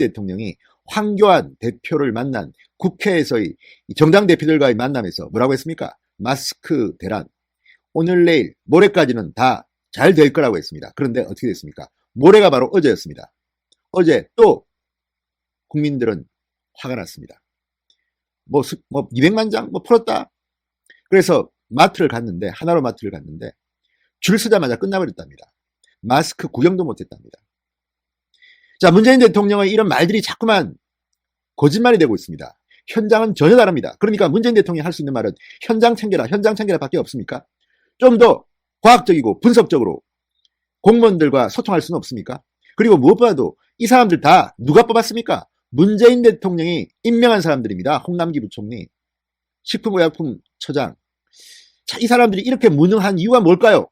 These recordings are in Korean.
대통령이 황교안 대표를 만난 국회에서의 정당 대표들과의 만남에서 뭐라고 했습니까? 마스크 대란 오늘 내일 모레까지는 다 잘 될 거라고 했습니다. 그런데 어떻게 됐습니까? 모레가 바로 어제였습니다. 어제 또 국민들은 화가 났습니다. 200만 장 풀었다. 그래서 마트를 갔는데 하나로 마트를 갔는데 줄 서자마자 끝나버렸답니다. 마스크 구경도 못했답니다. 자, 문재인 대통령의 이런 말들이 자꾸만 거짓말이 되고 있습니다. 현장은 전혀 다릅니다. 그러니까 문재인 대통령이 할 수 있는 말은 현장 챙겨라, 현장 챙겨라 밖에 없습니까? 좀 더 과학적이고 분석적으로 공무원들과 소통할 수는 없습니까? 그리고 무엇보다도 이 사람들 다 누가 뽑았습니까? 문재인 대통령이 임명한 사람들입니다. 홍남기 부총리, 식품의약품처장. 자, 이 사람들이 이렇게 무능한 이유가 뭘까요?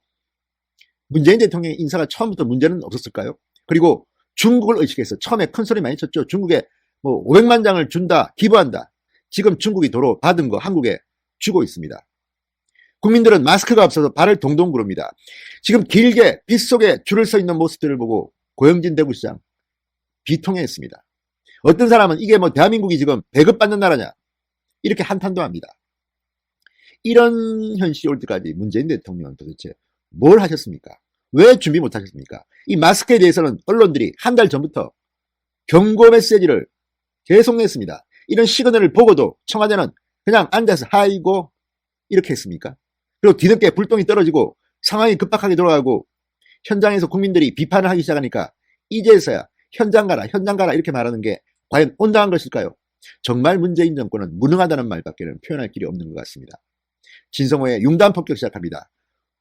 문재인 대통령의 인사가 처음부터 문제는 없었을까요? 그리고 중국을 의식해서 처음에 큰 소리 많이 쳤죠. 중국에 500만 장을 준다, 기부한다. 지금 중국이 도로 받은 거 한국에 주고 있습니다. 국민들은 마스크가 없어서 발을 동동 구릅니다. 지금 길게 빗속에 줄을 서 있는 모습들을 보고 고영진 대구시장 비통해했습니다. 어떤 사람은 이게 대한민국이 지금 배급받는 나라냐 이렇게 한탄도 합니다. 이런 현실이 올 때까지 문재인 대통령은 도대체 뭘 하셨습니까? 왜 준비 못하셨습니까? 이 마스크에 대해서는 언론들이 한 달 전부터 경고 메시지를 계속 냈습니다. 이런 시그널을 보고도 청와대는 그냥 앉아서 하이고 이렇게 했습니까? 그리고 뒤늦게 불똥이 떨어지고 상황이 급박하게 돌아가고 현장에서 국민들이 비판을 하기 시작하니까 이제서야 현장 가라 이렇게 말하는 게 과연 온당한 것일까요? 정말 문재인 정권은 무능하다는 말밖에는 표현할 길이 없는 것 같습니다. 진성호의 융단 폭격 시작합니다.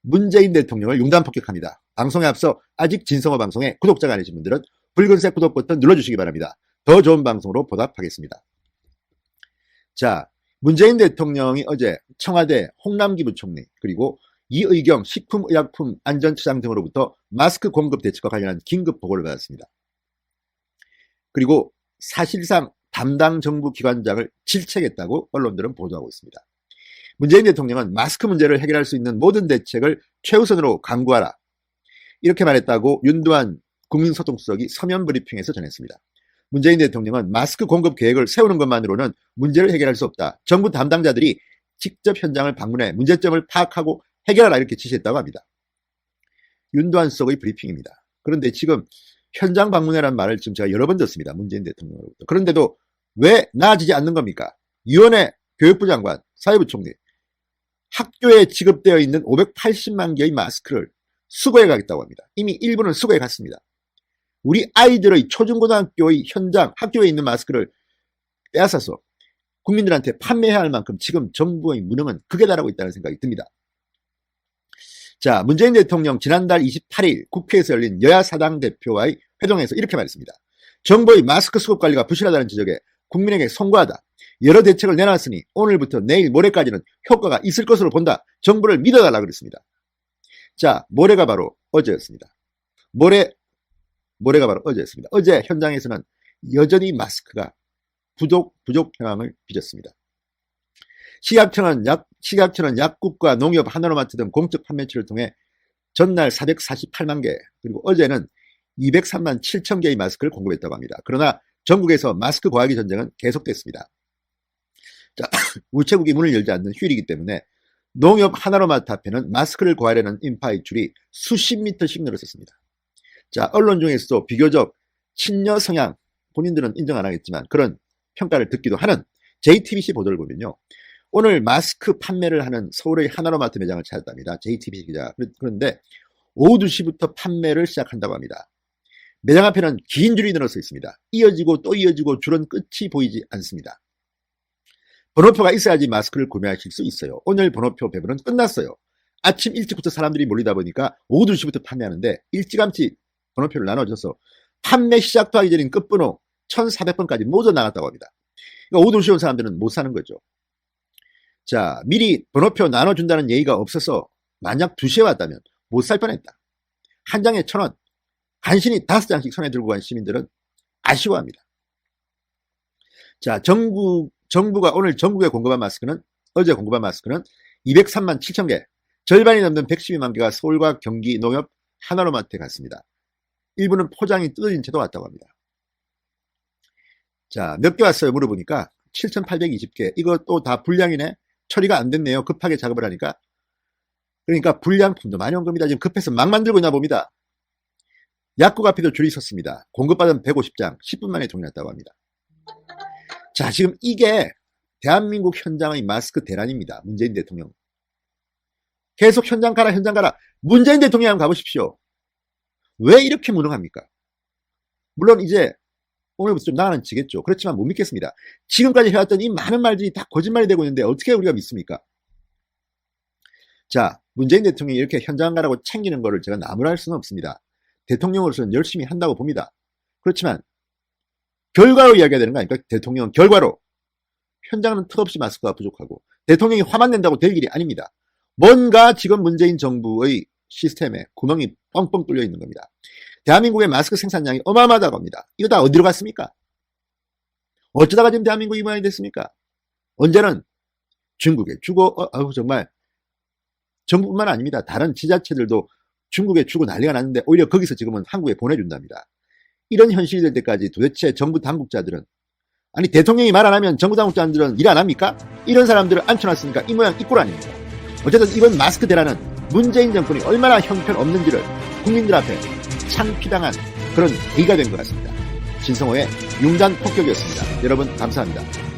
문재인 대통령을 융단 폭격합니다. 방송에 앞서 아직 진성호 방송에 구독자가 아니신 분들은 붉은색 구독 버튼 눌러주시기 바랍니다. 더 좋은 방송으로 보답하겠습니다. 자, 문재인 대통령이 어제 청와대 홍남기 부총리 그리고 이의경 식품의약품안전처장 등으로부터 마스크 공급 대책과 관련한 긴급 보고를 받았습니다. 그리고 사실상 담당 정부 기관장을 질책했다고 언론들은 보도하고 있습니다. 문재인 대통령은 마스크 문제를 해결할 수 있는 모든 대책을 최우선으로 강구하라 이렇게 말했다고 윤두한 국민소통수석이 서면 브리핑에서 전했습니다. 문재인 대통령은 마스크 공급 계획을 세우는 것만으로는 문제를 해결할 수 없다. 정부 담당자들이 직접 현장을 방문해 문제점을 파악하고 해결하라 이렇게 지시했다고 합니다. 윤두한 수석의 브리핑입니다. 그런데 지금 현장 방문해라는 말을 지금 제가 여러 번 듣습니다. 문재인 대통령으로부터. 그런데도 왜 나아지지 않는 겁니까? 유은혜 교육부 장관, 사회부 총리 학교에 지급되어 있는 580만 개의 마스크를 수거해 가겠다고 합니다. 이미 일부는 수거해 갔습니다. 우리 아이들의 초중고등학교의 현장, 학교에 있는 마스크를 빼앗아서 국민들한테 판매해야 할 만큼 지금 정부의 무능은 극에 달하고 있다는 생각이 듭니다. 자, 문재인 대통령 지난달 28일 국회에서 열린 여야 사당 대표와의 회동에서 이렇게 말했습니다. 정부의 마스크 수급 관리가 부실하다는 지적에 국민에게 송구하다. 여러 대책을 내놨으니 오늘부터 내일 모레까지는 효과가 있을 것으로 본다. 정부를 믿어달라 그랬습니다. 자, 모레가 바로 어제였습니다. 모레가 바로 어제였습니다. 어제 현장에서는 여전히 마스크가 부족 현황을 빚었습니다. 식약처는 약국과 농협, 하나로마트 등 공적 판매처를 통해 전날 448만 개 그리고 어제는 203만 7천 개의 마스크를 공급했다고 합니다. 그러나 전국에서 마스크 과학의 전쟁은 계속됐습니다. 자, 우체국이 문을 열지 않는 휴일이기 때문에 농협 하나로마트 앞에는 마스크를 구하려는 인파의 줄이 수십 미터씩 늘었었습니다. 자, 언론 중에서도 비교적 친여 성향, 본인들은 인정 안 하겠지만 그런 평가를 듣기도 하는 JTBC 보도를 보면요. 오늘 마스크 판매를 하는 서울의 하나로마트 매장을 찾았답니다. JTBC 기자. 그런데 오후 2시부터 판매를 시작한다고 합니다. 매장 앞에는 긴 줄이 늘어서 있습니다. 이어지고 또 이어지고 줄은 끝이 보이지 않습니다. 번호표가 있어야지 마스크를 구매하실 수 있어요. 오늘 번호표 배분은 끝났어요. 아침 일찍부터 사람들이 몰리다 보니까 오후 2시부터 판매하는데 일찌감치 번호표를 나눠줘서 판매 시작도 하기 전인 끝번호 1400번까지 모두 나갔다고 합니다. 그러니까 오후 2시에 온 사람들은 못 사는 거죠. 자, 미리 번호표 나눠준다는 예의가 없어서 만약 2시에 왔다면 못 살 뻔했다. 한 장에 1,000원, 간신히 5장씩 손에 들고 간 시민들은 아쉬워합니다. 자, 정부가 오늘 전국에 공급한 마스크는 어제 공급한 마스크는 203만 7천 개, 절반이 넘는 112만 개가 서울과 경기 농협 하나로마트에 갔습니다. 일부는 포장이 뜯어진 채도 왔다고 합니다. 자, 몇 개 왔어요? 물어보니까 7,820개. 이거 또 다 불량이네? 처리가 안 됐네요. 급하게 작업을 하니까. 그러니까 불량품도 많이 온 겁니다. 지금 급해서 막 만들고 있나 봅니다. 약국 앞에도 줄이 섰습니다. 공급받은 150장 10분 만에 동일났다고 합니다. 자, 지금 이게 대한민국 현장의 마스크 대란입니다. 문재인 대통령. 계속 현장 가라, 현장 가라. 문재인 대통령 한번 가보십시오. 왜 이렇게 무능합니까? 물론 이제 오늘부터 좀 나가는 지겠죠. 그렇지만 못 믿겠습니다. 지금까지 해왔던 이 많은 말들이 다 거짓말이 되고 있는데 어떻게 우리가 믿습니까? 자, 문재인 대통령이 이렇게 현장 가라고 챙기는 거를 제가 나무랄 수는 없습니다. 대통령으로서는 열심히 한다고 봅니다. 그렇지만 결과로 이야기해야 되는 거 아닙니까? 대통령은 결과로. 현장은 턱없이 마스크가 부족하고 대통령이 화만 낸다고 될 일이 아닙니다. 뭔가 지금 문재인 정부의 시스템에 구멍이 뻥뻥 뚫려 있는 겁니다. 대한민국의 마스크 생산량이 어마어마하다고 합니다. 이거 다 어디로 갔습니까? 어쩌다가 지금 대한민국이 이 모양이 됐습니까? 언제는 중국에 주고 정말 정부뿐만 아닙니다. 다른 지자체들도 중국에 주고 난리가 났는데 오히려 거기서 지금은 한국에 보내준답니다. 이런 현실이 될 때까지 도대체 정부 당국자들은, 아니 대통령이 말 안 하면 정부 당국자들은 일 안 합니까? 이런 사람들을 앉혀놨으니까 이 모양 이 꼴 아닙니까? 어쨌든 이번 마스크 대란은 문재인 정권이 얼마나 형편없는지를 국민들 앞에 창피당한 그런 계기가 된 것 같습니다. 진성호의 융단 폭격이었습니다. 여러분 감사합니다.